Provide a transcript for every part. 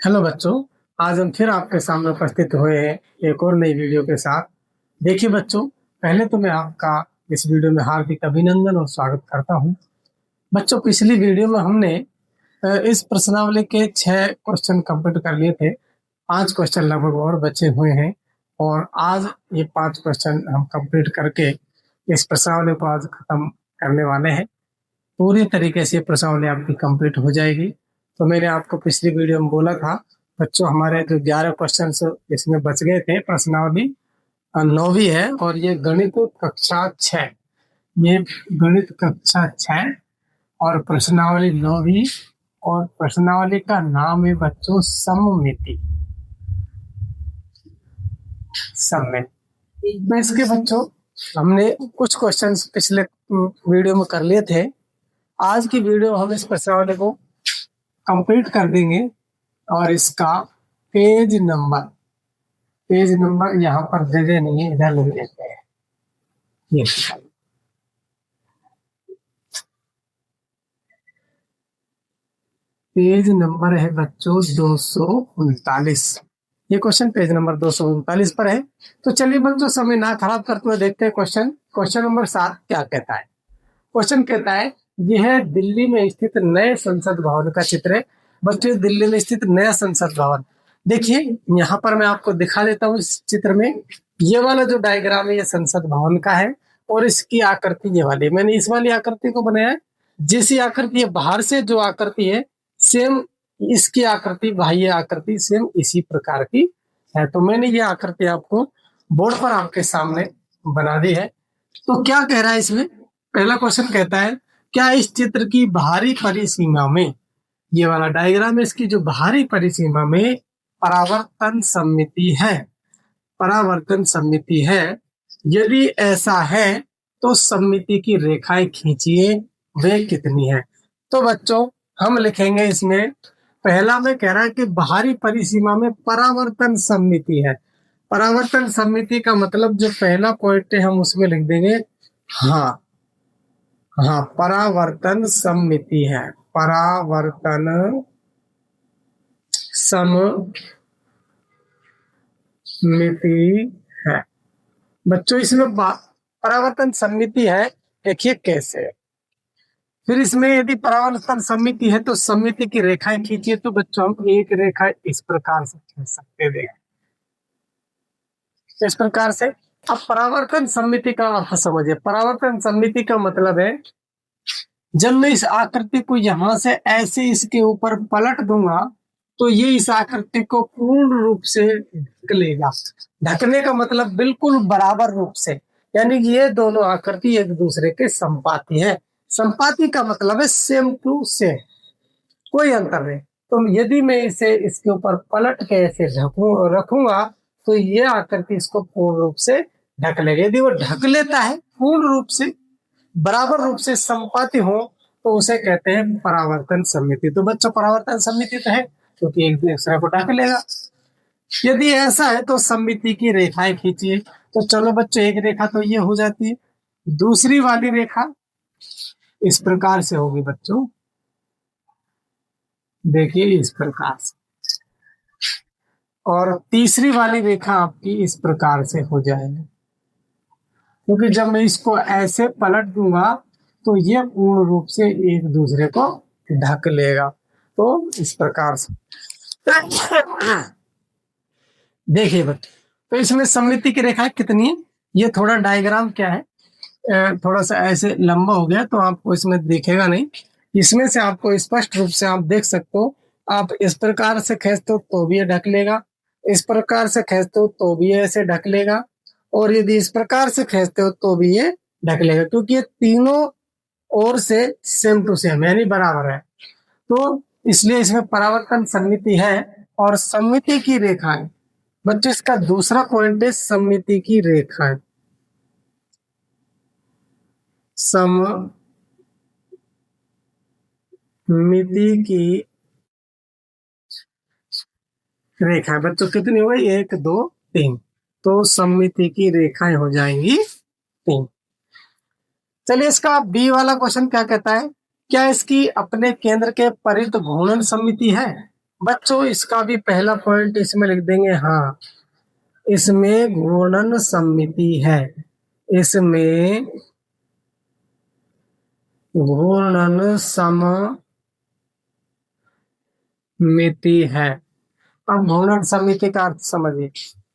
Hello बच्चों। आज हम फिर आपके सामने उपस्थित हुए हैं एक और नई वीडियो के साथ। देखिए बच्चों, पहले तो मैं आपका इस वीडियो में हार्दिक अभिनंदन और स्वागत करता हूं। बच्चों, पिछली वीडियो में हमने इस प्रश्नावली के 6 क्वेश्चन कंप्लीट कर लिए थे। 5 क्वेश्चन लगभग और बचे हुए हैं और आज ये 5 क्वेश्चन हम कंप्लीट करके इस प्रश्नावली को आज खत्म करने वाले हैं। पूरी तरीके से प्रश्नावली आपकी कंप्लीट हो जाएगी। तो मैंने आपको पिछली वीडियो में बोला था बच्चों, हमारे जो 11 क्वेश्चन इसमें बच गए थे। प्रश्नावली 9वीं है और ये गणित कक्षा 6, ये गणित कक्षा 6 और प्रश्नावली 9वीं। और प्रश्नावली का नाम है बच्चों सममिति। सममिति में इसके बच्चों हमने कुछ क्वेश्चंस पिछले वीडियो में कर लिए थे। आज की वीडियो हम इस प्रश्नावली को कंप्लीट कर देंगे और इसका पेज नंबर यहाँ पर दे नहीं है, इधर लिख देते हैं। ये पेज नंबर है बच्चों 239। ये क्वेश्चन पेज नंबर 239 पर है। तो चलिए बच्चों, समय ना खराब करते हुए देखते हैं क्वेश्चन नंबर 7 क्या कहता है। क्वेश्चन कहता है, यह दिल्ली में स्थित नए संसद भवन का चित्र है। बच्चों, दिल्ली में स्थित नया संसद भवन, देखिए यहाँ पर मैं आपको दिखा देता हूँ इस चित्र में। ये वाला जो डायग्राम है ये संसद भवन का है और इसकी आकृति ये वाली, मैंने इस वाली आकृति को बनाया है। जैसी आकृति है बाहर से जो आकृति है सेम इसकी आकृति, बाह्य आकृति सेम इसी प्रकार की है। तो मैंने ये आकृति आपको बोर्ड पर आपके सामने बना दी है। तो क्या कह रहा है इसमें, पहला क्वेश्चन कहता है, क्या इस चित्र की बाहरी परिसीमा में, ये वाला डायग्राम है, इसकी जो बाहरी परिसीमा में परावर्तन सममिति है? परावर्तन सममिति है। यदि ऐसा है तो सममिति की रेखाएं खींचिए, वे कितनी है? तो बच्चों हम लिखेंगे इसमें, पहला में कह रहा है कि बाहरी परिसीमा में परावर्तन सममिति है। परावर्तन सममिति का मतलब जो पहला पॉइंट है हम उसमें लिख देंगे हाँ, परावर्तन सममिति है। परावर्तन सममिति है। बच्चों इसमें परावर्तन सममिति है, देखिए कैसे। फिर इसमें यदि परावर्तन सममिति है तो सममिति की रेखाएं खींचिए। तो बच्चों हम एक रेखा इस प्रकार से खींच सकते हैं, इस प्रकार से। अब परावर्तन सममिति का अर्थ समझिए। परावर्तन सममिति का मतलब है, जब मैं इस आकृति को यहां से ऐसे इसके ऊपर पलट दूंगा तो ये इस आकृति को पूर्ण रूप से ढक लेगा। ढकने का मतलब बिल्कुल बराबर रूप से, यानी कि ये दोनों आकृति एक दूसरे के संपाती है। संपाती का मतलब है सेम टू सेम, कोई अंतर नहीं। तो यदि मैं इसे इसके ऊपर पलट के ऐसे रखूंगा तो ये आकृति इसको पूर्ण रूप से ढक लेगा। यदि वो ढक लेता है पूर्ण रूप से, बराबर रूप से संपाती हो, तो उसे कहते हैं परावर्तन सममिति। तो बच्चों परावर्तन सममिति तो है क्योंकि एक दूसरे को ढक लेगा। यदि ऐसा है तो सममिति की रेखाएं खींचिए। तो चलो बच्चों, एक रेखा तो ये हो जाती है, दूसरी वाली रेखा इस प्रकार से होगी बच्चों, देखिए इस प्रकार से, और तीसरी वाली रेखा आपकी इस प्रकार से हो जाएगी। क्योंकि जब मैं इसको ऐसे पलट दूंगा तो ये पूर्ण रूप से एक दूसरे को ढक लेगा। तो इस प्रकार से देखिए बच्चे, तो इसमें सममिति की रेखा कितनी है? ये थोड़ा डायग्राम क्या है, थोड़ा सा ऐसे लंबा हो गया तो आपको इसमें दिखेगा नहीं। इसमें से आपको स्पष्ट रूप से आप देख सकते हो। आप इस प्रकार से खींचते हो तो भी ये ढक लेगा, इस प्रकार से खींचते हो तो भी ऐसे ढक लेगा, और यदि इस प्रकार से खींचते हो तो भी ये ढक लेगा, क्योंकि ये तीनों ओर से सेम टू सेम यानी बराबर है। तो इसलिए इसमें परावर्तन सममिति है। और सममिति की रेखाएं बच्चों, इसका दूसरा पॉइंट है सममिति की रेखाएं। सममिति की रेखाएं बच्चों कितनी हो गई? 1 2 3। तो सममिति की रेखाएं हो जाएंगी 3। चलिए इसका बी वाला क्वेश्चन क्या कहता है, क्या इसकी अपने केंद्र के परित घूर्णन सममिति है? बच्चों इसका भी पहला पॉइंट इसमें लिख देंगे, हाँ इसमें घूर्णन सममिति है, इसमें घूर्णन सममिति है। अब घूर्णन समिति का अर्थ समझिए।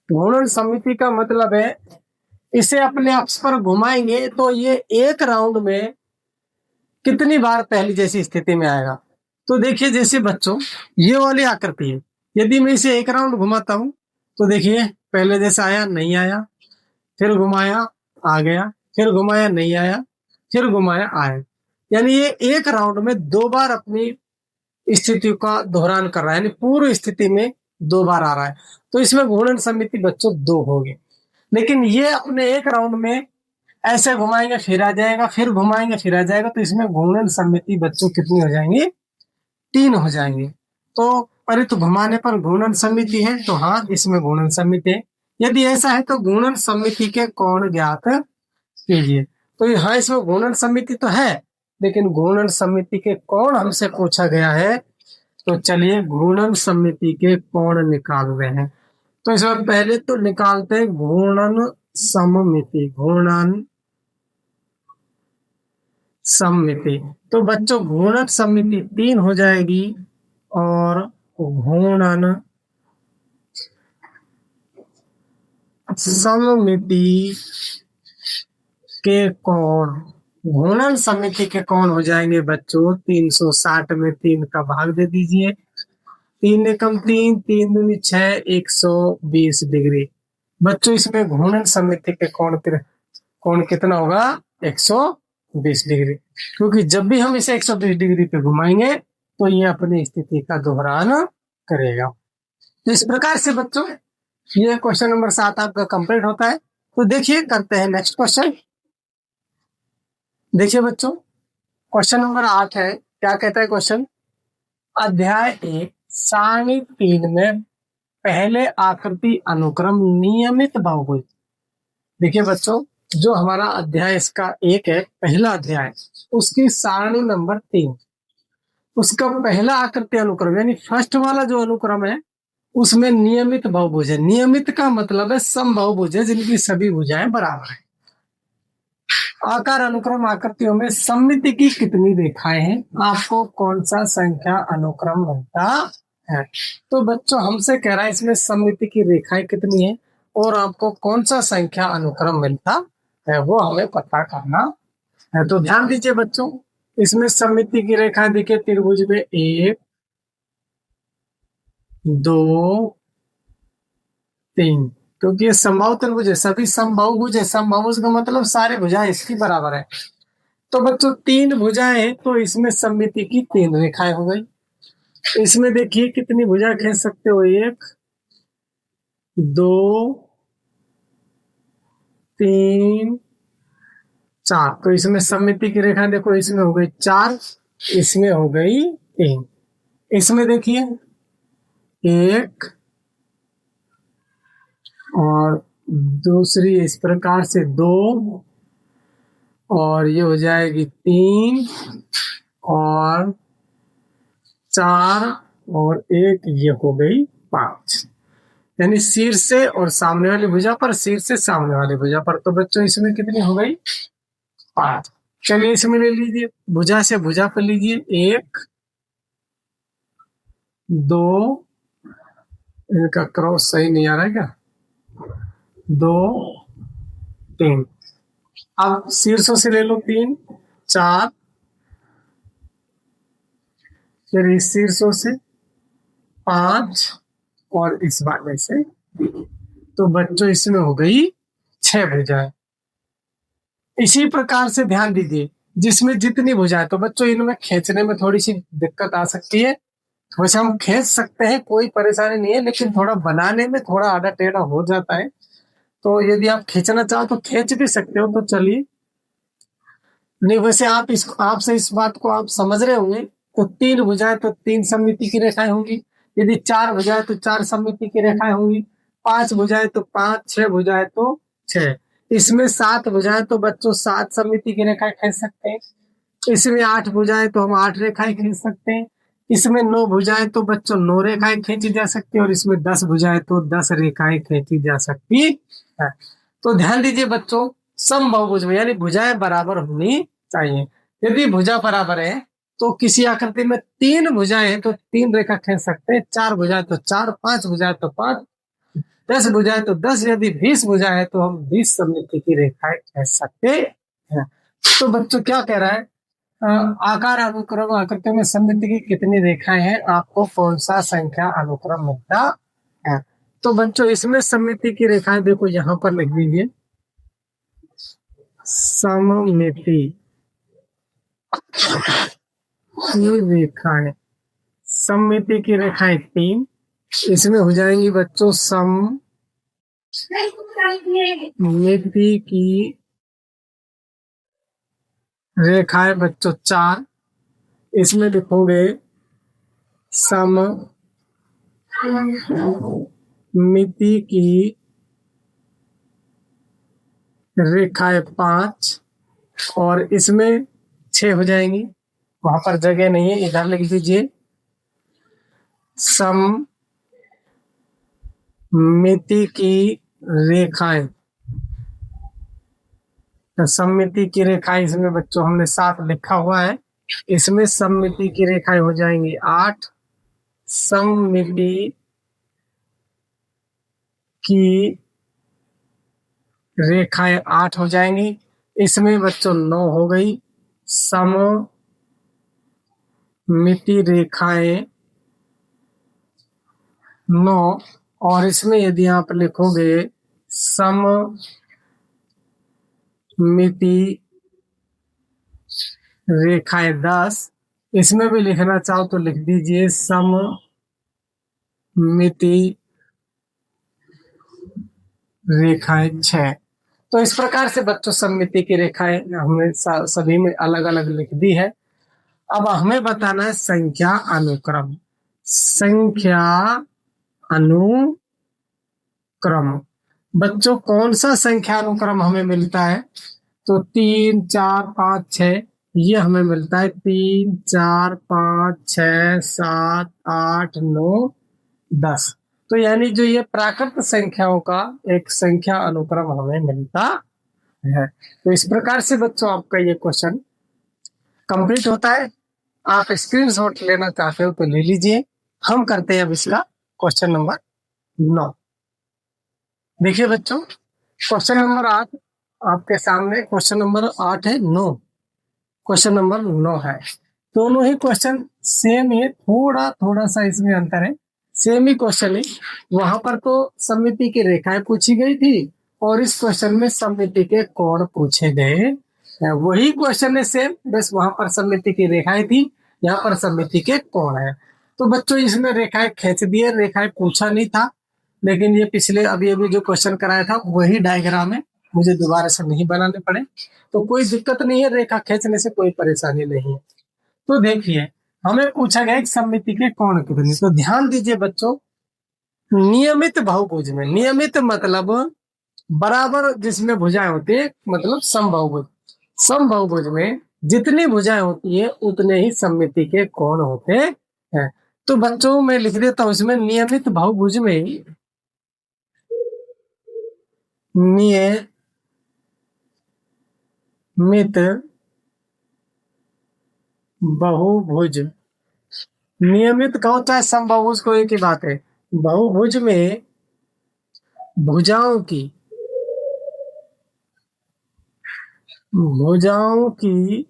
घूर्णन समिति का मतलब है इसे अपने अक्ष पर घुमाएंगे तो ये एक राउंड में कितनी बार पहली जैसी स्थिति में आएगा। तो देखिए जैसे बच्चों ये वाली आकृति है, यदि मैं इसे एक राउंड घुमाता हूं तो देखिए पहले जैसा आया नहीं आया, फिर घुमाया आ गया, फिर घुमाया नहीं आया, फिर घुमाया आया, यानी ये एक राउंड में 2 बार अपनी स्थिति का दोहरान कर रहा है, यानी पूर्व स्थिति में 2 बार आ रहा है। तो इसमें घूर्णन समिति बच्चों 2 होगी। लेकिन ये अपने एक राउंड में ऐसे घुमाएंगे फिर आ जाएगा, फिर घुमाएंगे फिर आ जाएगा, तो इसमें घूर्णन समिति बच्चों कितनी हो जाएंगी, 3 हो जाएंगे। तो परित घुमाने पर घूर्णन समिति है, तो हाँ इसमें घूर्णन समिति है। यदि ऐसा है तो घूर्णन समिति के कोण ज्ञात कीजिए। तो हाँ इसमें घूर्णन समिति तो है, लेकिन घूर्णन समिति के कोण हमसे पूछा गया है, तो चलिए घूर्णन समिति के कोण निकाल रहे हैं। तो इसमें पहले तो निकालते हैं घूर्णन सममिति, घूर्णन सममिति। तो बच्चों घूर्णन सममिति 3 हो जाएगी और घूर्णन सममिति के कोण, घूर्णन सममिति के कोण हो जाएंगे बच्चों 360 में 3 का भाग दे दीजिए, 3 एकम 3, 3 दूनी 6, 120 डिग्री। बच्चों इसमें घूर्णन सममिति के कोण कितना होगा, 120 डिग्री, क्योंकि जब भी हम इसे 120 डिग्री पे घुमाएंगे तो ये अपनी स्थिति का दोहरान करेगा। तो इस प्रकार से बच्चों ये क्वेश्चन नंबर 7 आपका कंप्लीट होता है। तो देखिए करते हैं नेक्स्ट क्वेश्चन। देखिए बच्चों क्वेश्चन नंबर 8 है, क्या कहता है क्वेश्चन, अध्याय 1 सारणी 3 में पहले आकृति अनुक्रम नियमित बहुभुज। देखिए बच्चों जो हमारा अध्याय इसका 1 है, पहला अध्याय, उसकी सारणी नंबर 3, उसका पहला आकृति अनुक्रम यानी फर्स्ट वाला जो अनुक्रम है उसमें नियमित बहुभुज है। नियमित का मतलब है समबाहुभुज है जिनकी सभी भुजाएं बराबर है। आकार अनुक्रम आकृतियों में सममिति की कितनी रेखाएं हैं, आपको कौन सा संख्या अनुक्रम मिलता है। तो बच्चों हमसे कह रहा है इसमें सममिति की रेखाएं कितनी है और आपको कौन सा संख्या अनुक्रम मिलता है, वो हमें पता करना है। तो ध्यान दीजिए बच्चों, इसमें सममिति की रेखा देखिए त्रिभुज में 1 2 3, क्योंकि ये समबाहु त्रिभुज है, सभी समबाहुभुज है। समबाहुभुज का मतलब सारे भुजाएं इसकी बराबर है। तो बच्चों 3 भुजाएं, तो इसमें सममिति की 3 रेखाएं हो गई। इसमें देखिए कितनी भुजा खींच सकते हो, 1 2 3 4, तो इसमें सममिति की रेखा देखो इसमें हो गई 4, इसमें हो गई 3, इसमें देखिए 1 और दूसरी इस प्रकार से 2 और ये हो जाएगी 3 और 4 और 1, ये हो गई 5, यानी शीर्ष से और सामने वाली भुजा पर, शीर्ष से सामने वाली भुजा पर। तो बच्चों इसमें कितनी हो गई, 5। चलिए इसमें ले लीजिए भुजा से भुजा पर लीजिए, 1 2, इनका क्रॉस सही नहीं आ रहा है क्या, 2 3, अब शीर्षों से ले लो 3 4, फिर इस शीर्षों से 5 और इस वाले से, तो बच्चों इसमें हो गई 6 भुजाएं। इसी प्रकार से ध्यान दीजिए जिसमें जितनी भुजाएं, तो बच्चों इनमें खींचने में थोड़ी सी दिक्कत आ सकती है, वैसे हम खींच सकते हैं कोई परेशानी नहीं है, लेकिन थोड़ा बनाने में थोड़ा आड़ा टेढ़ा हो जाता है। तो यदि आप खींचना चाहो तो खींच भी सकते हो, तो चलिए। नहीं वैसे आपसे इस बात को आप समझ रहे होंगे, तो 3 भुजाएं तो 3 सममिति की रेखाएं होंगी, यदि 4 भुजाएं तो 4 सममिति की रेखाएं होंगी, 5 भुजाएं तो 5, 6 भुजाएं तो 6, इसमें 7 भुजाएं तो बच्चों 7 सममिति की रेखाएं खींच सकते हैं, इसमें 8 भुजाएं तो हम 8 रेखाएं खींच सकते हैं, इसमें 9 भुजाएं तो बच्चों 9 रेखाएं खींची जा सकती है, और इसमें 10 भुजाएं तो 10 रेखाएं खींची जा सकती है। तो ध्यान दीजिए बच्चों, समबाहुभुज में यानी भुजाएं बराबर होनी चाहिए। यदि भुजा बराबर है तो किसी आकृति में 3 भुजाएं हैं तो 3 रेखा खींच सकते हैं, 4 भुजाएं तो 4, 5 भुजाएं तो 5, 10 भुजाएं तो 10, यदि 20 भुजाएं हैं तो हम 20 सममिति की रेखाएं खींच सकते हैं। तो बच्चों क्या कह रहा है, आकार अनुक्रम आकृतियों में सममिति की कितनी रेखाएं हैं, आपको कौन सा संख्या अनुक्रम मिलता है। तो बच्चों इसमें सममिति की रेखाएं देखो यहाँ पर लिख दीजिए, सममिति की रेखाएं, सममिति की रेखाएं 3, इसमें हो जाएंगी बच्चों सममिति की रेखाएं बच्चों 4, इसमें लिखोगे सममिति की रेखाएं 5, और इसमें 6 हो जाएंगी, वहां पर जगह नहीं है, इधर लिख दीजिए सममिति की रेखाएं। सममिति की रेखाएं इसमें बच्चों हमने 7 लिखा हुआ है, इसमें सममिति की रेखाएं हो जाएंगी 8, सममिति की रेखाएं 8 हो जाएंगी, इसमें बच्चों 9 हो गई, सममिति रेखाएं 9, और इसमें यदि आप लिखोगे सममिति रेखाएं 10, इसमें भी लिखना चाहो तो लिख दीजिए सममिति रेखाएं 6। तो इस प्रकार से बच्चों सममिति की रेखाएं हमने सभी में अलग अलग लिख दी है। अब हमें बताना है संख्या अनुक्रम। संख्या अनुक्रम बच्चों कौन सा संख्या अनुक्रम हमें मिलता है, तो 3, 4, 5, 6 ये हमें मिलता है, 3, 4, 5, 6, 7, 8, 9, 10। तो यानी जो ये प्राकृत संख्याओं का एक संख्या अनुक्रम हमें मिलता है। तो इस प्रकार से बच्चों आपका ये क्वेश्चन कंप्लीट होता है। आप स्क्रीनशॉट लेना चाहते हो तो ले लीजिए। हम करते हैं अब इसका क्वेश्चन नंबर 9। देखिए बच्चों, क्वेश्चन नंबर 8 आपके सामने, क्वेश्चन नंबर 8 है 9, क्वेश्चन नंबर 9 है। दोनों ही क्वेश्चन सेम है, थोड़ा थोड़ा सा इसमें अंतर है, सेम ही क्वेश्चन है। वहां पर तो सममिति की रेखाएं पूछी गई थी और इस क्वेश्चन में सममिति के कोण पूछे गए। वही क्वेश्चन है सेम, बस वहां पर सममिति की रेखाएं थी, यहाँ पर सममिति के कोण है। तो बच्चों इसमें रेखाएं खींच दिए, रेखाएं पूछा नहीं था, लेकिन ये पिछले अभी जो क्वेश्चन कराया था वही डायग्राम है, मुझे दोबारा से नहीं बनाने पड़े, तो कोई दिक्कत नहीं है, रेखा खींचने से कोई परेशानी नहीं है। तो देखिए हमें पूछा गया सममिति के कोण कितने। तो ध्यान दीजिए बच्चों, नियमित बहुभुज में, नियमित मतलब बराबर जिसमें भुजाएं होती है, मतलब समबाहुभुज, समबाहुभुज में जितनी भुजाएं होती है उतने ही सममिति के कोण होते हैं। तो बच्चों मैं लिख देता हूं इसमें, नियमित बहुभुज में, नियमित बहुभुज, नियमित कहो चाहे समबाहुभुज को एक ही बात है, बहुभुज में भुजाओं की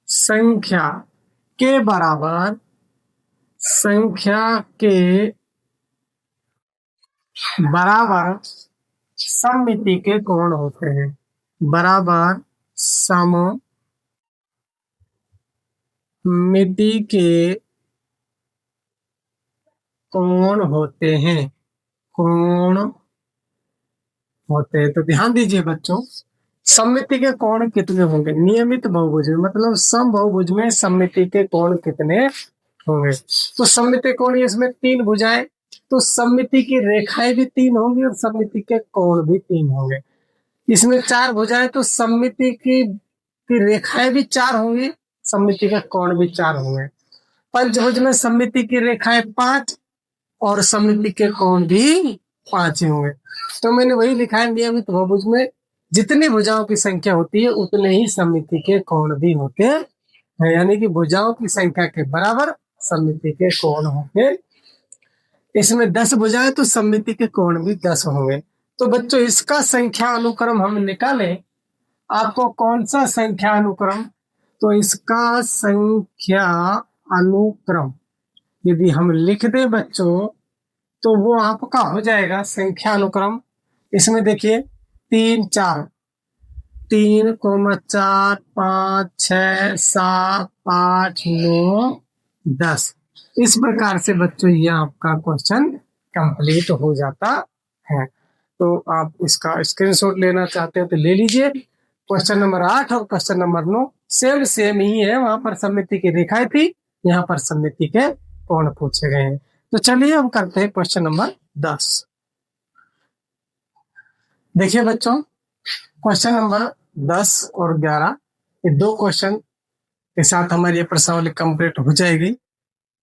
संख्या के बराबर, संख्या के बराबर सममिति के कोण होते हैं, बराबर सममिति के कोण होते हैं, कोण होते हैं। तो ध्यान दीजिए बच्चों, सममिति के कोण कितने होंगे नियमित बहुभुज में, मतलब सम बहुभुज में सममिति के कोण कितने होंगे। तो सममिति कोण, इसमें 3 भुजाएं, तो सममिति की रेखाएं भी 3 होंगी और सममिति के कोण भी 3 होंगे। इसमें 4 भुजाएं, तो सममिति की रेखाएं भी 4 होंगी, सममिति के कोण भी 4 होंगे। पंचभुज में सममिति की रेखाएं 5 और सममिति के कोण भी 5 ही होंगे। तो मैंने वही लिखा है, नियमित बहुभुज में जितनी भुजाओं की संख्या होती है उतने ही सममिति के कोण भी होते हैं, यानी कि भुजाओं की संख्या के बराबर सममिति के कोण होंगे। इसमें 10 भुजाएं तो सममिति के कोण भी 10 होंगे। तो बच्चों इसका संख्या अनुक्रम हम निकालें, आपको कौन सा संख्या अनुक्रम, तो इसका संख्या अनुक्रम यदि हम लिख दें बच्चों तो वो आपका हो जाएगा संख्या अनुक्रम। इसमें देखिए 3 4 3, 4 5 6 7 8 9 10। इस प्रकार से बच्चों ये आपका क्वेश्चन कंप्लीट हो जाता है। तो आप इसका स्क्रीनशॉट लेना चाहते हो तो ले लीजिए। क्वेश्चन नंबर 8 और क्वेश्चन नंबर 9 सेम ही है, वहां पर सममिति की रेखाएं थी, यहाँ पर सममिति के कोण पूछे गए हैं। तो चलिए हम करते हैं क्वेश्चन नंबर 10। देखिए बच्चों, क्वेश्चन नंबर 10 और 11 ये दो क्वेश्चन के साथ हमारी ये प्रश्नावली कंप्लीट हो जाएगी।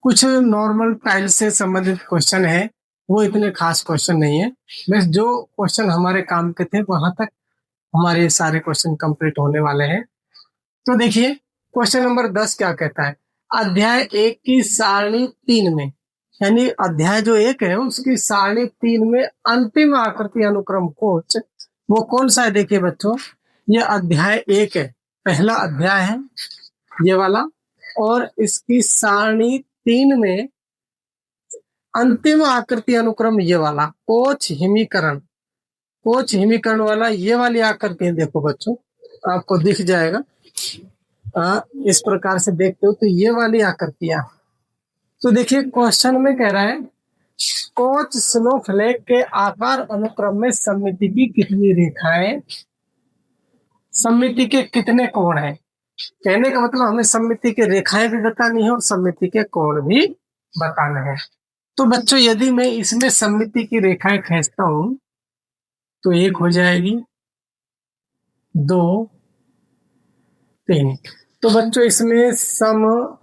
कुछ नॉर्मल टाइल से संबंधित क्वेश्चन है, वो इतने खास क्वेश्चन नहीं है, बस जो क्वेश्चन हमारे काम के थे वहां तक हमारे सारे क्वेश्चन कंप्लीट होने वाले हैं। तो देखिए क्वेश्चन नंबर 10 क्या कहता है, अध्याय 1 की सारणी 3 में, यानी अध्याय जो 1 है उसकी सारणी 3 में अंतिम आकृति अनुक्रम कोच वो कौन सा है। देखिए बच्चों, ये अध्याय 1 है, पहला अध्याय है ये वाला, और इसकी सारणी 3 में अंतिम आकृति अनुक्रम ये वाला कोच हिमीकरण वाला ये वाली आकृति है। देखो बच्चों आपको दिख जाएगा, इस प्रकार से देखते हो तो ये वाली आकृतियां। तो देखिए क्वेश्चन में कह रहा है कोच स्नोफ्लेक के आकार अनुक्रम में सममिति की कितनी रेखाएं, सममिति के कितने कोण हैं। कहने का मतलब हमें सममिति की रेखाएं भी बतानी है और सममिति के कोण भी बताने हैं। तो बच्चों यदि मैं इसमें सममिति की रेखाएं खींचता हूं तो एक हो जाएगी, 2 3। तो बच्चों इसमें सममिति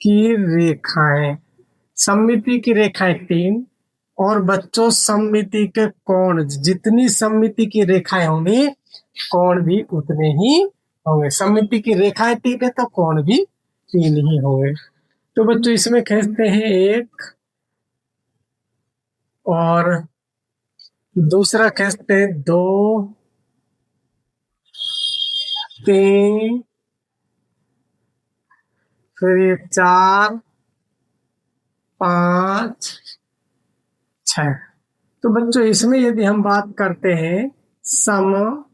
की रेखाएं, सममिति की रेखाएं 3 और बच्चों सममिति के कोण, जितनी सममिति की रेखाएं होंगी कोण भी उतने ही होंगे। सममिति की रेखाएं 3 है तो कोण भी 3 ही होंगे। तो बच्चों इसमें खींचते हैं 1 और दूसरा खींचते हैं 2 3, फिर ये 4 5 6। तो बच्चों इसमें यदि हम बात करते हैं सममिति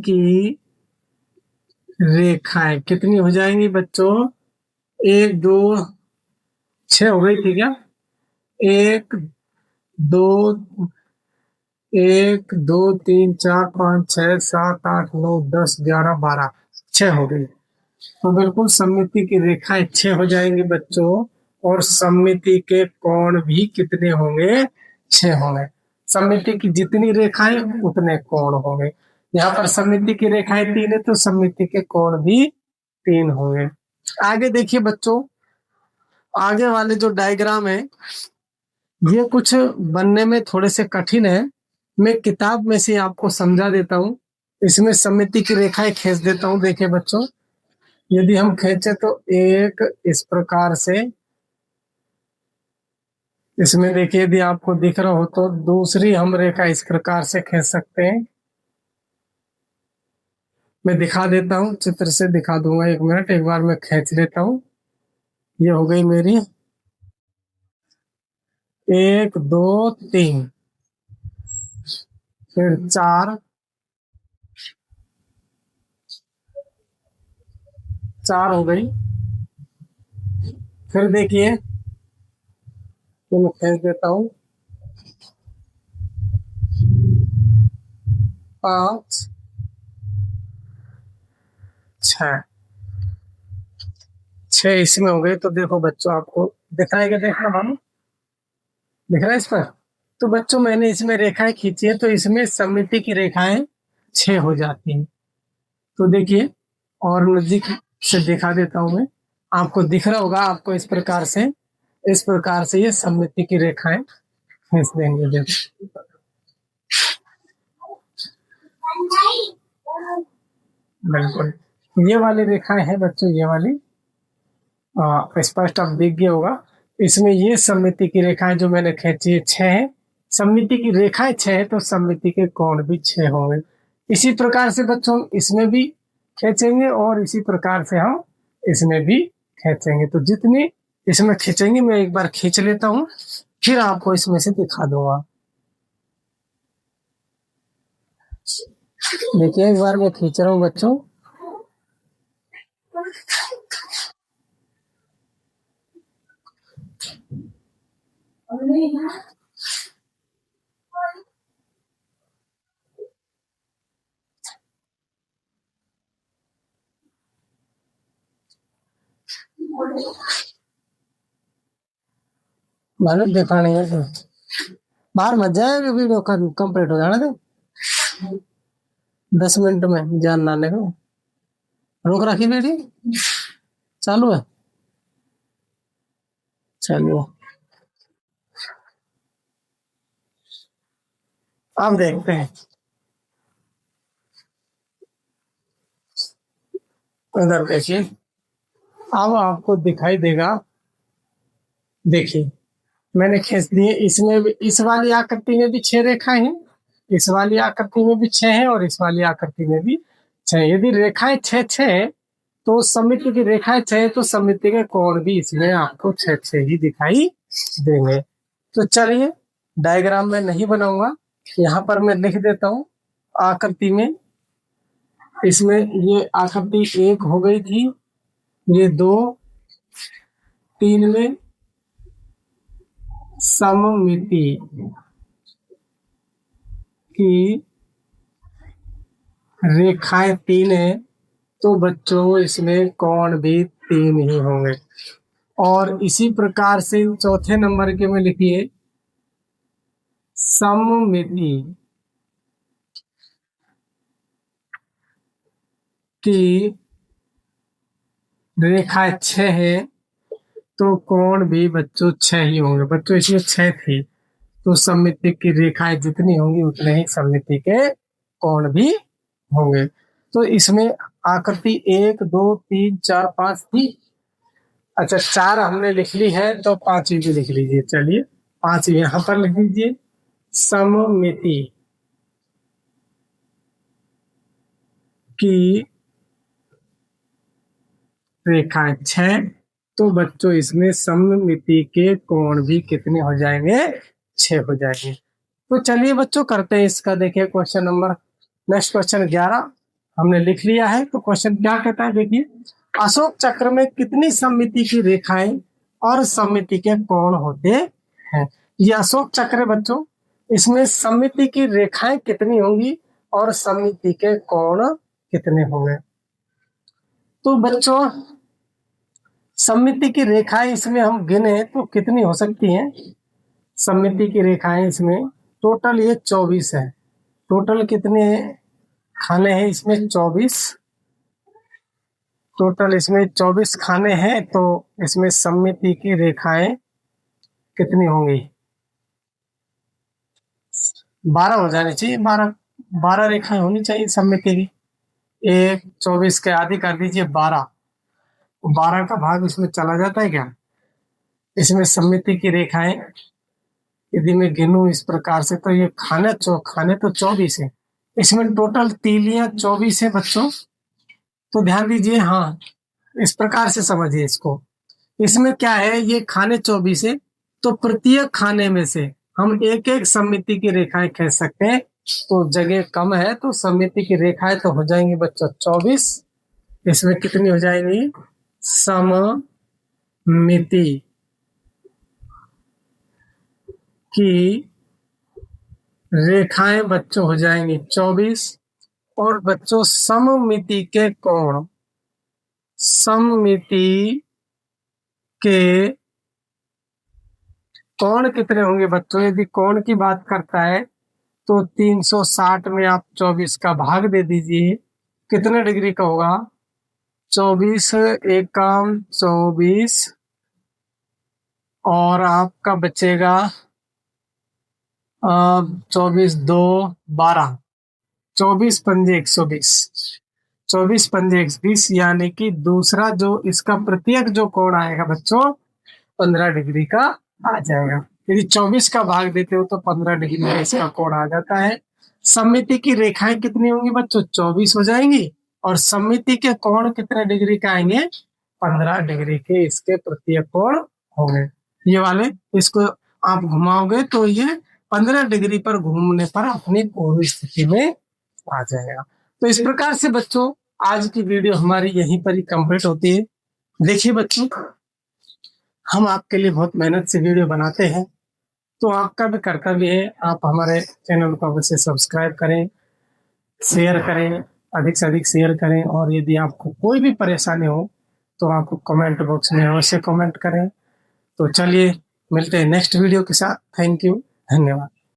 की रेखाएं कितनी हो जाएंगी बच्चों, 1 2 6 हो गई थी क्या, 1 2 1 2 3 4 5 6 7 8 9 10 11 12 6 हो गई। तो बिल्कुल सममिति की रेखाएं 6 हो जाएंगी बच्चों, और सममिति के कोण भी कितने होंगे, 6 होंगे। सममिति की जितनी रेखाएं उतने कोण होंगे। यहाँ पर सममिति की रेखाएं 3 है तो सममिति के कोण भी 3 होंगे। आगे देखिए बच्चों, आगे वाले जो डायग्राम है ये कुछ बनने में थोड़े से कठिन है, मैं किताब में से आपको समझा देता हूँ। इसमें सममिति की रेखाएं खींच देता हूँ। देखिए बच्चों, यदि हम खींचे तो एक इस प्रकार से, इसमें देखिए यदि आपको दिख रहा हो तो दूसरी हम रेखा इस प्रकार से खींच सकते हैं। मैं दिखा देता हूँ, चित्र से दिखा दूंगा, 1 मिनट, एक बार मैं खींच लेता हूँ। ये हो गई मेरी 1 2 3, फिर 4 हो गई। फिर देखिए तो मैं खींच देता हूँ 5 6 इसमें हो गई। तो देखो बच्चों आपको दिख रहा है क्या, देखना मानो दिख रहा है इस पर। तो बच्चों मैंने इसमें रेखाएं खींची है, तो इसमें सममिति की रेखाएं 6 हो जाती हैं। तो देखिए, और नजदीक से दिखा देता हूं मैं, आपको दिख रहा होगा, आपको इस प्रकार से ये सममिति की रेखाएं खींच देंगे। देखो, बिल्कुल ये वाली रेखाएं हैं बच्चों, ये वाली स्पष्ट आप दिख गया होगा। इसमें ये सममिति की रेखाएं जो मैंने खींची है 6 है। सममिति की रेखाएं 6 है तो सममिति के कोण भी 6 होंगे। इसी प्रकार से बच्चों इसमें भी खींचेंगे और इसी प्रकार से हम इसमें भी खींचेंगे। तो जितनी इसमें खींचेंगे, मैं एक बार खींच लेता हूँ, फिर आपको इसमें से दिखा दूंगा। देखिए, एक बार मैं खींच रहा हूँ बच्चों। मानो देखा नहीं है तो बाहर मत जाए, वीडियो कंप्लीट हो जाना दे 10 मिनट में जान लाने को। रोक रखी बेटी, चालू है, चलिए अब देखते हैं। इधर देखिए, अब आपको दिखाई देगा। देखिए, मैंने खींच दिए। इसमें भी, इस वाली आकृति में भी 6 रेखाएं हैं, इस वाली आकृति में भी 6 है और इस वाली आकृति में भी 6। यदि रेखाएं 6 है तो सममिति की रेखाएं 6 है, तो सममिति के कोण भी इसमें आपको 6 ही दिखाई देंगे। तो चलिए, डायग्राम में नहीं बनाऊंगा, यहाँ पर मैं लिख देता हूँ आकृति में। इसमें ये आकृति 1 हो गई थी, ये 2, 3 में सममिति की रेखाएं 3 है, तो बच्चों इसमें कोण भी 3 ही होंगे। और इसी प्रकार से चौथे नंबर के में लिखिए, सममिति की रेखाएं 6 है तो कोण भी बच्चों 6 ही होंगे। बच्चों इसमें 6 थी, तो सममिति की रेखाएं जितनी होंगी उतने ही सममिति के कोण भी होंगे। तो इसमें आकृति 1, 2, 3, 4, 5 थी। अच्छा, 4 हमने लिख ली है, तो 5वीं भी लिख लीजिए। चलिए, 5वीं यहाँ पर लिख लीजिए, सममिति की रेखाएं 6, तो बच्चों इसमें सममिति के कोण भी कितने हो जाएंगे? 6 हो जाएंगे। तो चलिए बच्चों, करते हैं इसका। देखिए क्वेश्चन नंबर, नेक्स्ट क्वेश्चन 11 हमने लिख लिया है। तो क्वेश्चन क्या कहता है, देखिए, अशोक चक्र में कितनी सममिति की रेखाएं और सममिति के कोण होते हैं? ये अशोक चक्र है बच्चों, इसमें सममिति की रेखाएं कितनी होंगी और सममिति के कोण कितने होंगे? तो बच्चों सममिति की रेखाएं इसमें हम गिने तो कितनी हो सकती हैं? सममिति की रेखाएं इसमें टोटल ये 24 है। टोटल कितने खाने हैं इसमें? 24। टोटल इसमें 24 खाने हैं, तो इसमें सममिति की रेखाएं कितनी होंगी? 12 हो जानी चाहिए। 12 रेखाएं होनी चाहिए सममिति की। 1 24 के आधी कर दीजिए 12, 12 का भाग इसमें चला जाता है क्या? इसमें सममिति की रेखाएं यदि मैं गिनूं इस प्रकार से, तो ये खाने तो 24 है, इसमें टोटल तीलियां 24 है बच्चों। तो ध्यान दीजिए, हाँ इस प्रकार से समझिए इसको। इसमें क्या है, ये खाने 24 है, तो प्रत्येक खाने में से हम एक एक सममिति की रेखाएं खींच सकते हैं। तो जगह कम है, तो सममिति की रेखाएं तो हो जाएंगी बच्चों 24। इसमें कितनी हो जाएंगी? सममिति की रेखाएं बच्चों हो जाएंगी 24। और बच्चों सममिति के कोण, सममिति के कोण कितने होंगे बच्चों? यदि कोण की बात करता है तो 360 में आप 24 का भाग दे दीजिए, कितने डिग्री का होगा? 24 एकम 24, और आपका बचेगा 24 2 12, 24 पंजे 120, 24 पंजे 120, यानी कि दूसरा जो इसका प्रत्येक जो कोण आएगा बच्चों 15 डिग्री का आ जाएगा। यदि 24 का भाग देते हो तो 15 डिग्री का इसका कोण आ जाता है। सममिति की रेखाएं कितनी होंगी बच्चों? 24 हो जाएंगी, और सममिति के कोण कितने डिग्री का आएंगे? 15 डिग्री के इसके प्रत्येक कोण होंगे। ये वाले इसको आप घुमाओगे तो ये 15 डिग्री पर घूमने पर अपनी पूर्व स्थिति में आ जाएगा। तो इस प्रकार से बच्चों आज की वीडियो हमारी यहीं पर ही कंप्लीट होती है। देखिए बच्चों, हम आपके लिए बहुत मेहनत से वीडियो बनाते हैं, तो आपका भी कर्तव्य है आप हमारे चैनल को अवश्य सब्सक्राइब करें, शेयर करें, अधिक से अधिक शेयर करें, और यदि आपको कोई भी परेशानी हो तो आप कमेंट बॉक्स में अवश्य कमेंट करें। तो चलिए मिलते हैं नेक्स्ट वीडियो के साथ। थैंक यू, धन्यवाद।